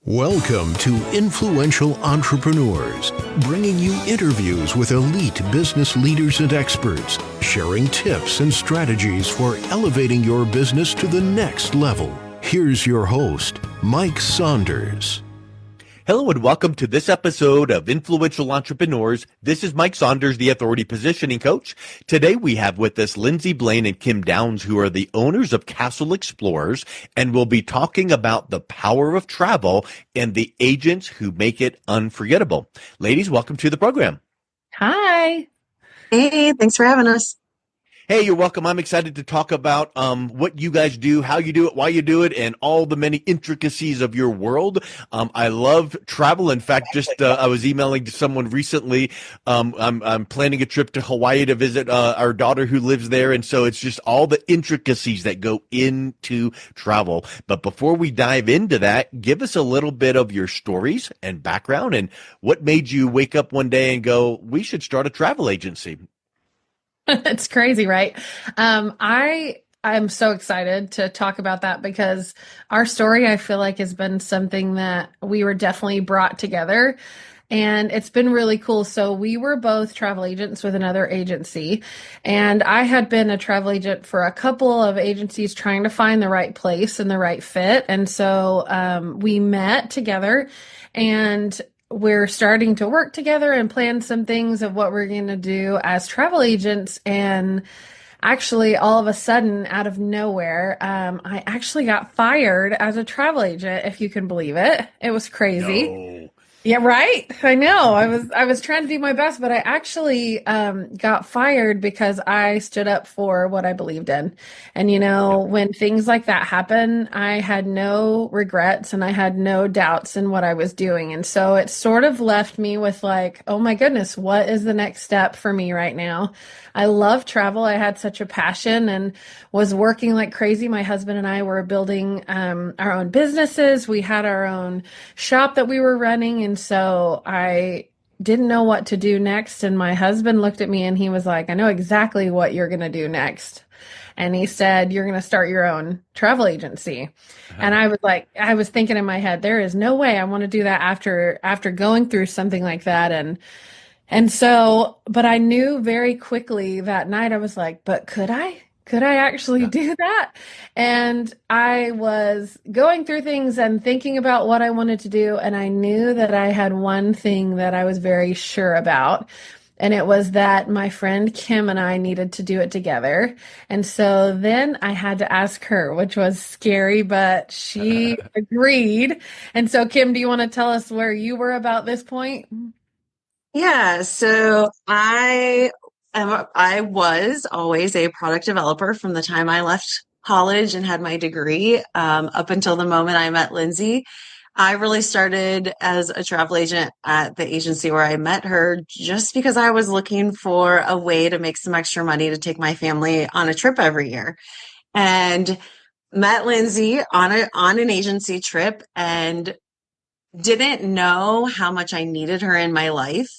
Welcome to Influential Entrepreneurs, bringing you interviews with elite business leaders and experts, sharing tips and strategies for elevating your business to the next level. Here's your host, Mike Saunders. Hello and welcome to this episode of Influential Entrepreneurs. This is Mike Saunders, the Authority Positioning Coach. Today we have with us Lindsay, Blain, and Kim Downs, who are the owners of Castle Explorers, and we'll be talking about the power of travel and the agents who make it unforgettable. Ladies, welcome to the program. Hi. Hey, thanks for having us. Hey, you're welcome. I'm excited to talk about what you guys do, how you do it, why you do it, and all the many intricacies of your world. I love travel. In fact, I was emailing to someone recently. I'm planning a trip to Hawaii to visit our daughter who lives there, and so it's just all the intricacies that go into travel. But before we dive into that, give us a little bit of your stories and background, and what made you wake up one day and go, "We should start a travel agency." It's crazy, right? I'm so excited to talk about that because our story, I feel like, has been something that we were definitely brought together. And it's been really cool. So we were both travel agents with another agency. And I had been a travel agent for a couple of agencies trying to find the right place and the right fit. And so we met together and we're starting to work together and plan some things of what we're going to do as travel agents. And actually, all of a sudden, out of nowhere, I actually got fired as a travel agent, if you can believe it. It was crazy. No. Yeah, right. I know. I was trying to do my best, but I actually got fired because I stood up for what I believed in. And when things like that happen, I had no regrets and I had no doubts in what I was doing. And so it sort of left me with like, oh my goodness, what is the next step for me right now? I love travel. I had such a passion and was working like crazy. My husband and I were building our own businesses. We had our own shop that we were running. And so I didn't know what to do next. And my husband looked at me and he was like, I know exactly what you're going to do next. And he said, you're going to start your own travel agency. And I was thinking in my head, there is no way I want to do that after going through something like that. And so, but I knew very quickly that night, I was like, but could I actually do that? And I was going through things and thinking about what I wanted to do. And I knew that I had one thing that I was very sure about. And it was that my friend Kim and I needed to do it together. And so then I had to ask her, which was scary, but she agreed. And so, Kim, do you want to tell us where you were about this point? Yeah, so I was always a product developer from the time I left college and had my degree up until the moment I met Lindsay. I really started as a travel agent at the agency where I met her just because I was looking for a way to make some extra money to take my family on a trip every year. And met Lindsay on an agency trip and didn't know how much I needed her in my life.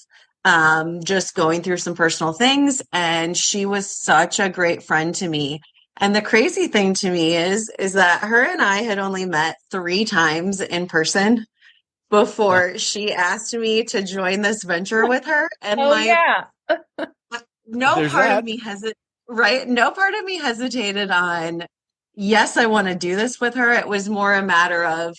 Just going through some personal things. And she was such a great friend to me. And the crazy thing to me is that her and I had only met 3 times in person before she asked me to join this venture with her. And Yeah. no There's part that. of me no part of me hesitated on, yes, I want to do this with her. It was more a matter of,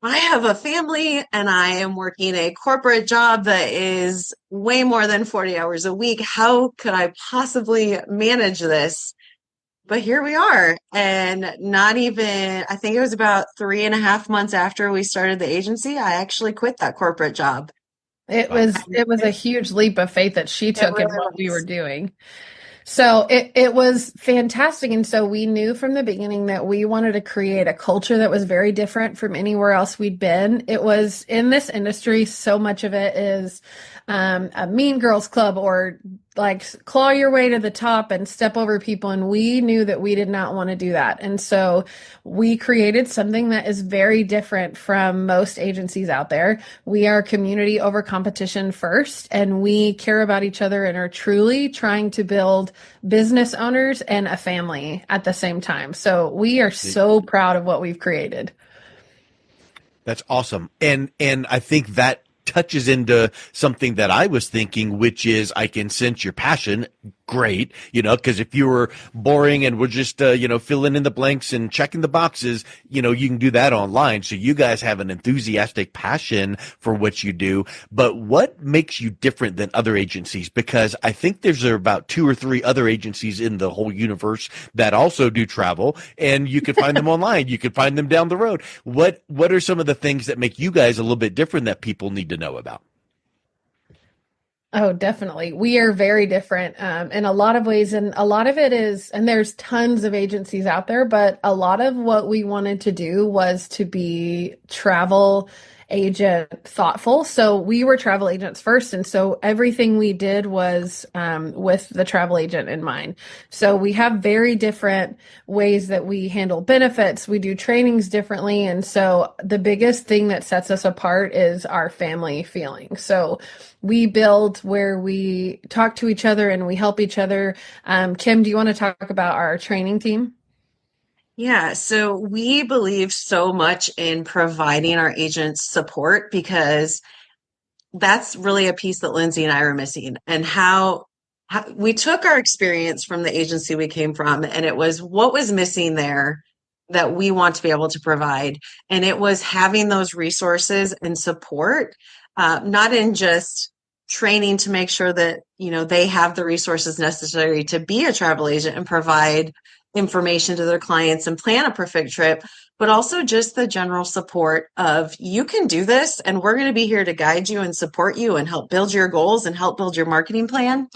I have a family and I am working a corporate job that is way more than 40 hours a week. How could I possibly manage this? But here we are. And not even, I think it was about 3.5 months after we started the agency, I actually quit that corporate job. It was a huge leap of faith that she It took in really what we were was. doing. So it was fantastic. And so we knew from the beginning that we wanted to create a culture that was very different from anywhere else we'd been. It was in this industry, so much of it is a mean girls club or like claw your way to the top and step over people. And we knew that we did not want to do that. And so we created something that is very different from most agencies out there. We are community over competition first, and we care about each other and are truly trying to build business owners and a family at the same time. So we are so proud of what we've created. That's awesome. And I think that touches into something that I was thinking, which is I can sense your passion. Great. Because if you were boring and we're just, filling in the blanks and checking the boxes, you can do that online. So you guys have an enthusiastic passion for what you do. But what makes you different than other agencies? Because I think there's about two or three other agencies in the whole universe that also do travel, and you can find them online. You can find them down the road. What are some of the things that make you guys a little bit different that people need to know about? Oh, definitely. We are very different in a lot of ways. And a lot of it is, and there's tons of agencies out there, but a lot of what we wanted to do was to be travel agent thoughtful. So we were travel agents first. And so everything we did was with the travel agent in mind. So we have very different ways that we handle benefits. We do trainings differently. And so the biggest thing that sets us apart is our family feeling. So we build where we talk to each other and we help each other. Kim, do you want to talk about our training team? Yeah, so we believe so much in providing our agents support because that's really a piece that Lindsay and I are missing, and how we took our experience from the agency we came from, and it was what was missing there that we want to be able to provide. And it was having those resources and support, not in just training to make sure that, they have the resources necessary to be a travel agent and provide information to their clients and plan a perfect trip, but also just the general support of you can do this and we're going to be here to guide you and support you and help build your goals and help build your marketing plan.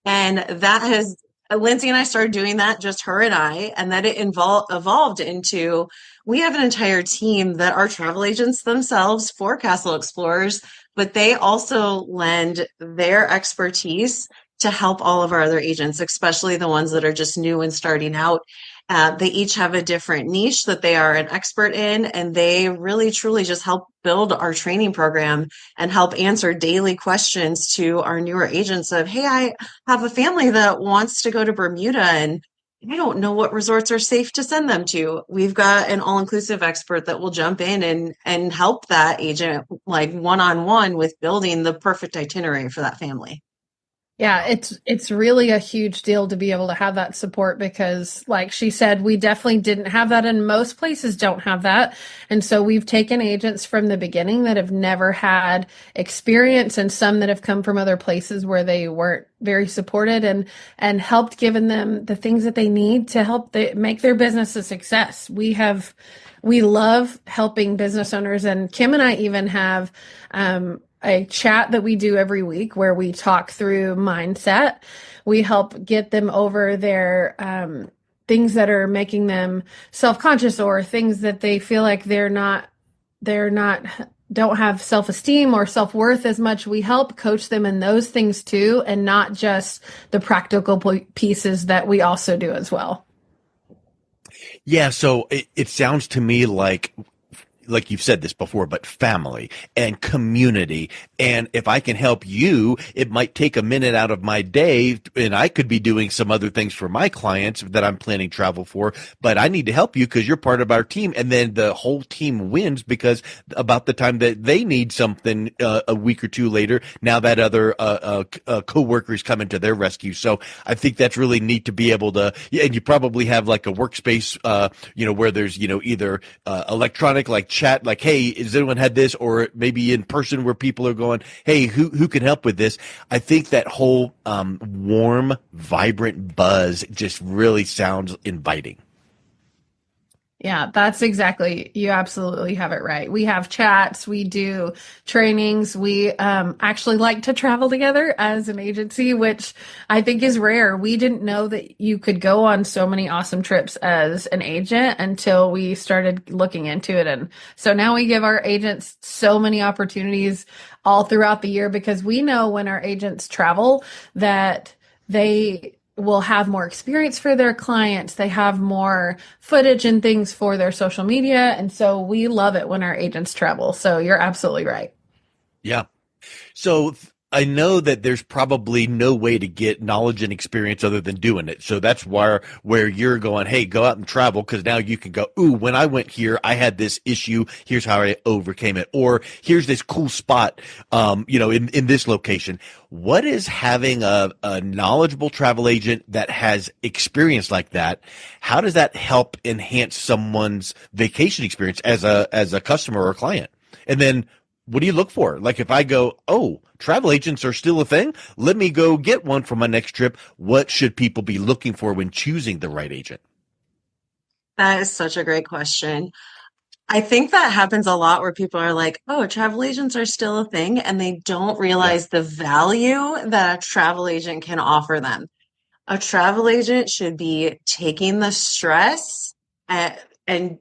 And that has Lindsay and I started doing that, just her and I, and that it evolved into we have an entire team that are travel agents themselves for Castle Explorers, but they also lend their expertise to help all of our other agents, especially the ones that are just new and starting out. They each have a different niche that they are an expert in, and they really truly just help build our training program and help answer daily questions to our newer agents of, hey, I have a family that wants to go to Bermuda and I don't know what resorts are safe to send them to. We've got an all-inclusive expert that will jump in and help that agent like one-on-one with building the perfect itinerary for that family. Yeah, it's really a huge deal to be able to have that support because like she said, we definitely didn't have that and most places don't have that. And so we've taken agents from the beginning that have never had experience and some that have come from other places where they weren't very supported and helped given them the things that they need to help make their business a success. We love helping business owners, and Kim and I even have a chat that we do every week where we talk through mindset. We help get them over their things that are making them self-conscious or things that they feel like they're not don't have self-esteem or self-worth as much. We help coach them in those things too, and not just the practical pieces that we also do as well. Yeah, so it sounds to me like you've said this before, but family and community. And if I can help you, it might take a minute out of my day and I could be doing some other things for my clients that I'm planning travel for, but I need to help you because you're part of our team. And then the whole team wins because about the time that they need something a week or two later, now that other coworkers come into their rescue. So I think that's really neat to be able to, yeah, and you probably have like a workspace, where there's, either electronic like chat, like, hey, has anyone had this? Or maybe in person where people are going, hey, who can help with this? I think that whole warm, vibrant buzz just really sounds inviting. Yeah, that's exactly, you absolutely have it right. We have chats, we do trainings, we actually like to travel together as an agency, which I think is rare. We didn't know that you could go on so many awesome trips as an agent until we started looking into it. And so now we give our agents so many opportunities all throughout the year because we know when our agents travel that they will have more experience for their clients. They have more footage and things for their social media. And so we love it when our agents travel. So you're absolutely right. Yeah. So I know that there's probably no way to get knowledge and experience other than doing it. So that's where you're going, hey, go out and travel, because now you can go, ooh, when I went here, I had this issue. Here's how I overcame it. Or here's this cool spot, in this location. What is having a knowledgeable travel agent that has experience like that? How does that help enhance someone's vacation experience as a customer or client? And then what do you look for? Like if I go, oh, travel agents are still a thing, let me go get one for my next trip. What should people be looking for when choosing the right agent? That is such a great question. I think that happens a lot where people are like, oh, travel agents are still a thing, and they don't Yeah. realize the value that a travel agent can offer them. A travel agent should be taking the stress and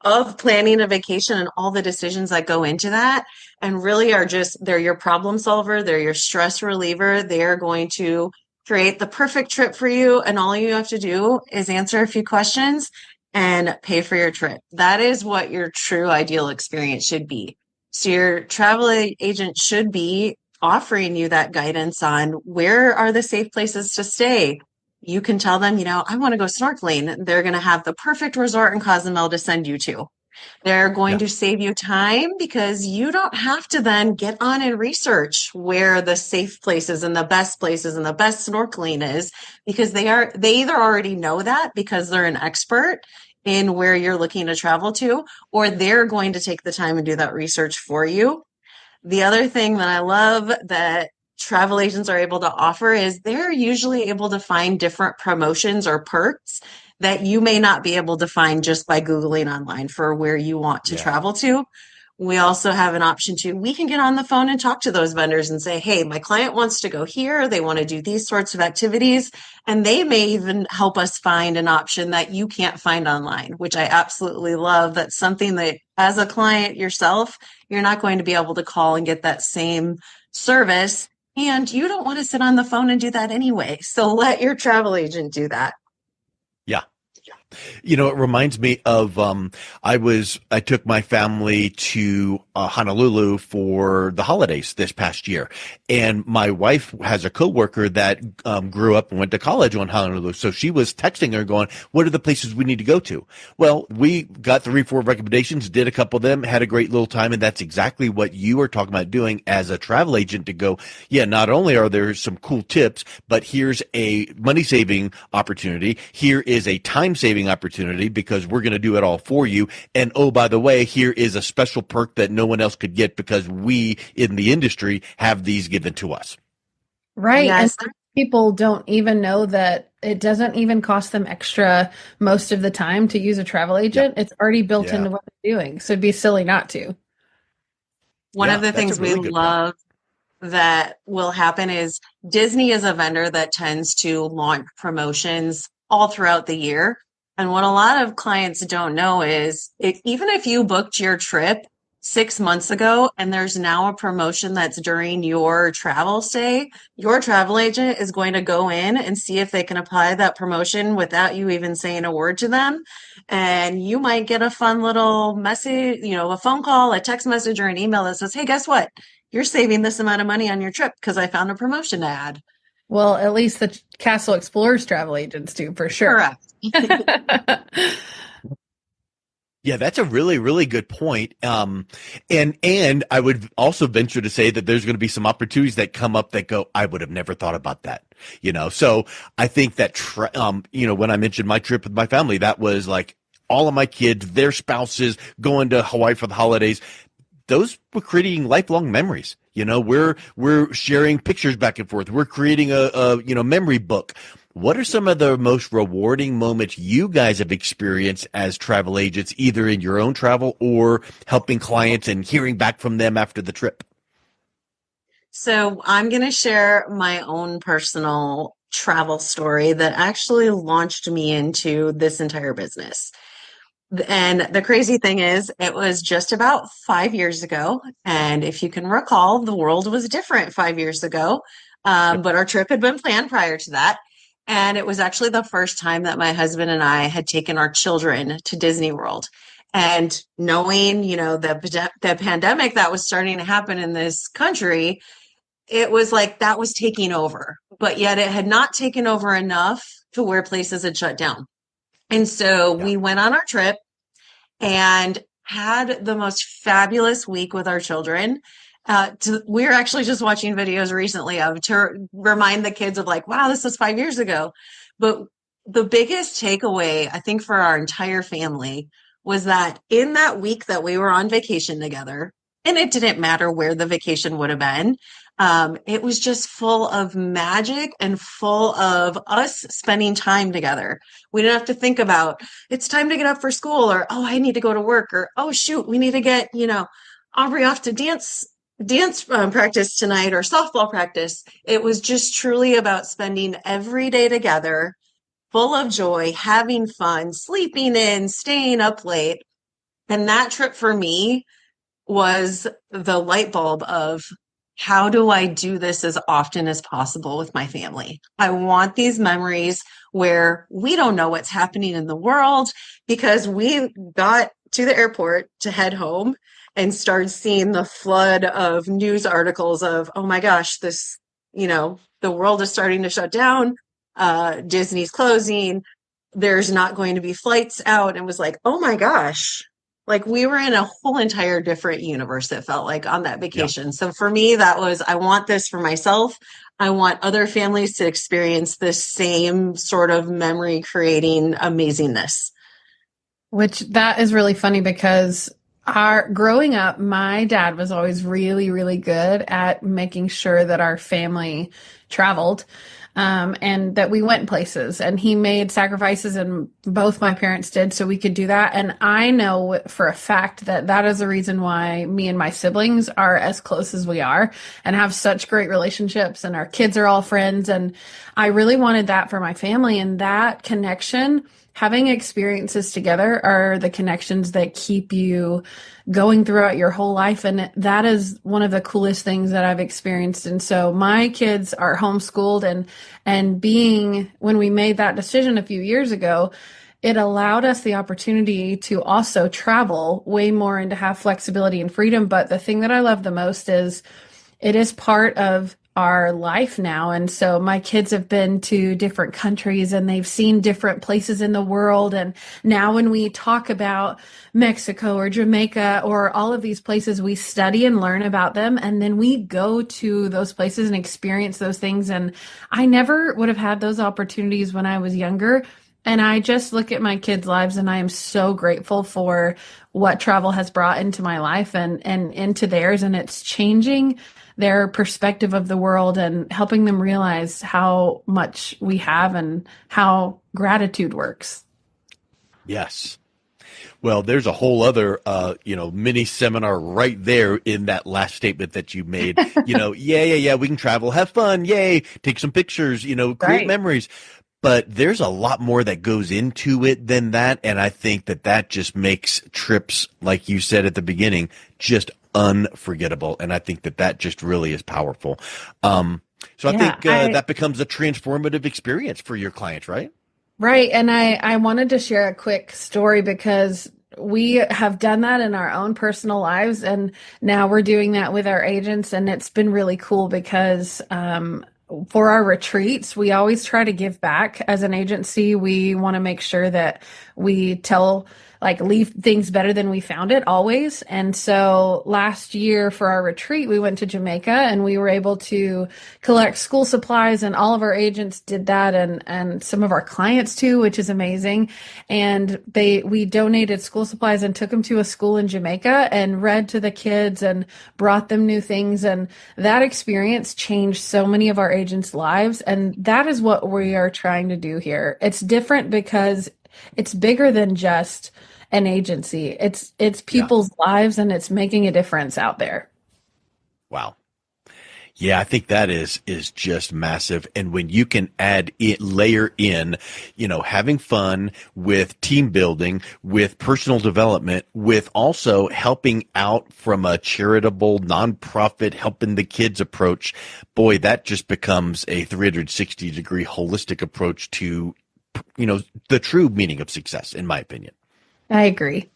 of planning a vacation and all the decisions that go into that, and really are just, they're your problem solver, they're your stress reliever. They're going to create the perfect trip for you, and all you have to do is answer a few questions and pay for your trip. That is what your true ideal experience should be. So your travel agent should be offering you that guidance on where are the safe places to stay. You can tell them, I want to go snorkeling. They're going to have the perfect resort in Cozumel to send you to. They're going Yeah. to save you time because you don't have to then get on and research where the safe places and the best places and the best snorkeling is, because they either already know that because they're an expert in where you're looking to travel to, or they're going to take the time and do that research for you. The other thing that I love that travel agents are able to offer is they're usually able to find different promotions or perks that you may not be able to find just by Googling online for where you want to Yeah. travel to. We also have an option we can get on the phone and talk to those vendors and say, hey, my client wants to go here. They want to do these sorts of activities. And they may even help us find an option that you can't find online, which I absolutely love. That's something that as a client yourself, you're not going to be able to call and get that same service. And you don't want to sit on the phone and do that anyway. So let your travel agent do that. Yeah. It reminds me of I took my family to Honolulu for the holidays this past year, and my wife has a coworker that grew up and went to college on Honolulu, so she was texting her going, "What are the places we need to go to?" Well, we got 3, 4 recommendations, did a couple of them, had a great little time, and that's exactly what you are talking about doing as a travel agent to go. Yeah, not only are there some cool tips, but here's a money saving opportunity. Here is a time saving opportunity because we're going to do it all for you. And oh, by the way, here is a special perk that no one else could get because we in the industry have these given to us. Right. And Yes. people don't even know that it doesn't even cost them extra most of the time to use a travel Yeah. agent. It's already built Yeah. into what they're doing. So it'd be silly not to. One of Yeah. the That's a things we really good point. love that will happen is Disney is a vendor that tends to launch promotions all throughout the year. And what a lot of clients don't know is even if you booked your trip 6 months ago and there's now a promotion that's during your travel stay, your travel agent is going to go in and see if they can apply that promotion without you even saying a word to them. And you might get a fun little message, a phone call, a text message, or an email that says, hey, guess what? You're saving this amount of money on your trip because I found a promotion ad. Well, at least the Castle Explorers travel agents do for sure. Correct. Yeah, that's a really, really good point. And I would also venture to say that there's going to be some opportunities that come up that go, I would have never thought about that. So I think that, when I mentioned my trip with my family, that was like all of my kids, their spouses going to Hawaii for the holidays. Those were creating lifelong memories. We're sharing pictures back and forth. We're creating a memory book. What are some of the most rewarding moments you guys have experienced as travel agents, either in your own travel or helping clients and hearing back from them after the trip? So I'm going to share my own personal travel story that actually launched me into this entire business. And the crazy thing is, it was just about 5 years ago. And if you can recall, the world was different 5 years ago. Yep. But our trip had been planned prior to that. And it was actually the first time that my husband and I had taken our children to Disney World. And knowing, the pandemic that was starting to happen in this country, it was like that was taking over, but yet it had not taken over enough to where places had shut down. And so Yeah. we went on our trip and had the most fabulous week with our children. We were actually just watching videos recently of to remind the kids of like, wow, this was 5 years ago. But the biggest takeaway, I think, for our entire family was that in that week that we were on vacation together, and it didn't matter where the vacation would have been, it was just full of magic and full of us spending time together. We didn't have to think about it's time to get up for school, or oh, I need to go to work, or oh shoot, we need to get Aubrey off to dance practice tonight or softball practice. It was just truly about spending every day together, full of joy, having fun, sleeping in, staying up late. And that trip for me was the light bulb of how do I do this as often as possible with my family? I want these memories where we don't know what's happening in the world because we got to the airport to head home and started seeing the flood of news articles of, oh my gosh, the world is starting to shut down. Disney's closing. There's not going to be flights out. And was like, oh my gosh, like we were in a whole entire different universe, it felt like, on that vacation. Yeah. So for me, that was, I want this for myself. I want other families to experience this same sort of memory creating amazingness. Which that is really funny because growing up, my dad was always really, really good at making sure that our family traveled. And that we went places, and he made sacrifices, and both my parents did, so we could do that. And I know for a fact that that is the reason why me and my siblings are as close as we are and have such great relationships, and our kids are all friends. And I really wanted that for my family, and that connection, having experiences together, are the connections that keep you going throughout your whole life. And that is one of the coolest things that I've experienced. And so my kids are homeschooled, and when we made that decision a few years ago, it allowed us the opportunity to also travel way more and to have flexibility and freedom. But the thing that I love the most is it is part of our life now. And so my kids have been to different countries, and they've seen different places in the world. And now when we talk about Mexico or Jamaica or all of these places, we study and learn about them. And then we go to those places and experience those things. And I never would have had those opportunities when I was younger. And I just look at my kids' lives, and I am so grateful for what travel has brought into my life and into theirs. And it's changing their perspective of the world and helping them realize how much we have and how gratitude works. Yes. Well, there's a whole other, mini seminar right there in that last statement that you made. Yeah, we can travel, have fun, yay, take some pictures, create Right. memories. But there's a lot more that goes into it than that. And I think that just makes trips, like you said at the beginning, just unforgettable. And I think that just really is powerful. I think that becomes a transformative experience for your clients, right? Right. And I wanted to share a quick story because we have done that in our own personal lives. And now we're doing that with our agents. And it's been really cool because, for our retreats, we always try to give back as an agency. We want to make sure that we leave things better than we found it always. And so last year for our retreat, we went to Jamaica, and we were able to collect school supplies, and all of our agents did that, and some of our clients too, which is amazing. And we donated school supplies and took them to a school in Jamaica and read to the kids and brought them new things. And that experience changed so many of our agents' lives. And that is what we are trying to do here. It's different because it's bigger than just an agency. It's people's lives, and it's making a difference out there. Wow. Yeah, I think that is just massive. And when you can layer in, having fun with team building, with personal development, with also helping out from a charitable nonprofit, helping the kids approach, boy, that just becomes a 360-degree holistic approach to, the true meaning of success, in my opinion. I agree.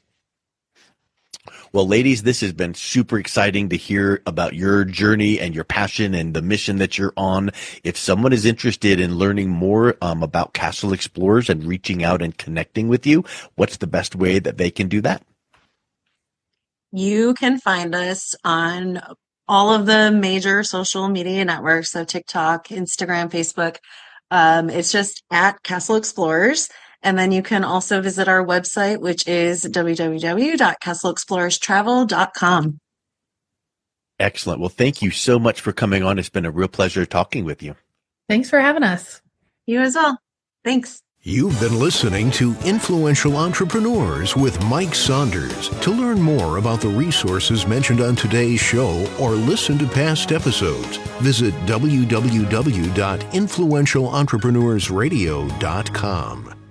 Well, ladies, this has been super exciting to hear about your journey and your passion and the mission that you're on. If someone is interested in learning more about Castle Explorers and reaching out and connecting with you, what's the best way that they can do that? You can find us on all of the major social media networks, so TikTok, Instagram, Facebook. It's just at Castle Explorers. And then you can also visit our website, which is www.castleexplorerstravel.com. Excellent. Well, thank you so much for coming on. It's been a real pleasure talking with you. Thanks for having us. You as well. Thanks. You've been listening to Influential Entrepreneurs with Mike Saunders. To learn more about the resources mentioned on today's show or listen to past episodes, visit www.influentialentrepreneursradio.com.